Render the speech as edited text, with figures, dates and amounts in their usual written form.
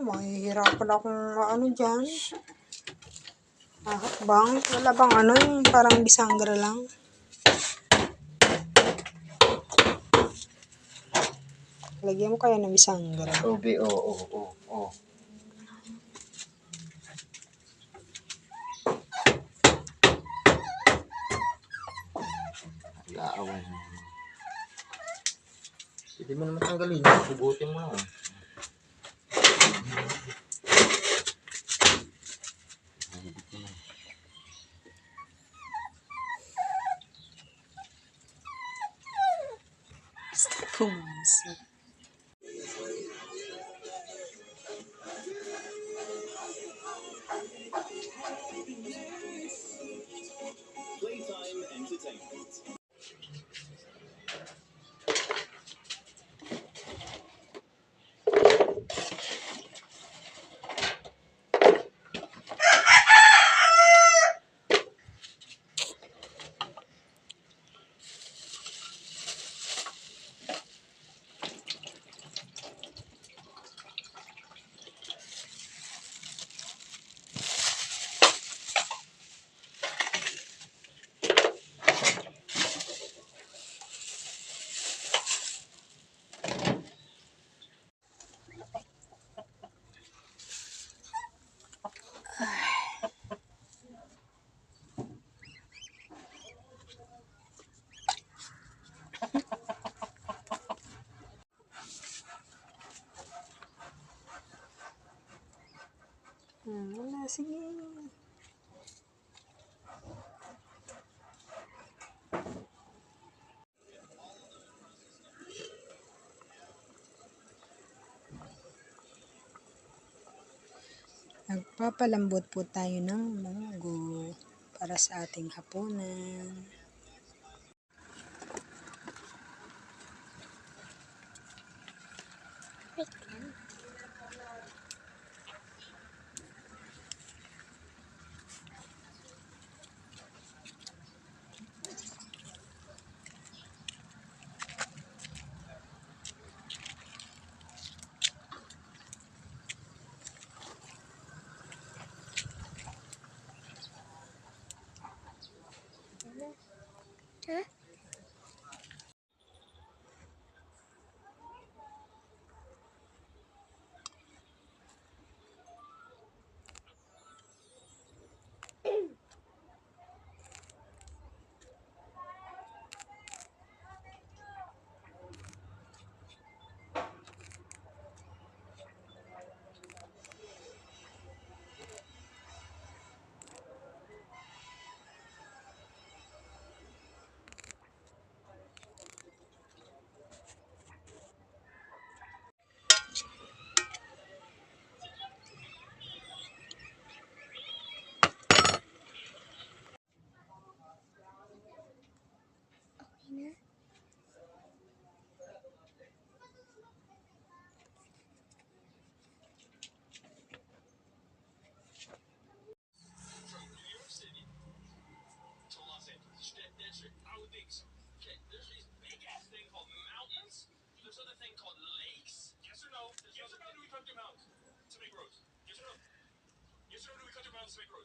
mahihirapan akong ano dyan. Hakbang. Wala bang ano yung parang bisangra lang. Lagyan mo kaya ng bisangra. Obi, oo. Laawan. Hindi mo naman tanggalin. Hugutin mo na. Pumusik. Playtime Entertainment. Wala, sige. Nagpapalambot po tayo ng munggo para sa ating hapunan. There's another thing called lakes. Yes or no? Yes or no? Do we cut your mountains to make roads? Yes or no? Yes or no? Do we cut your mountains to make roads?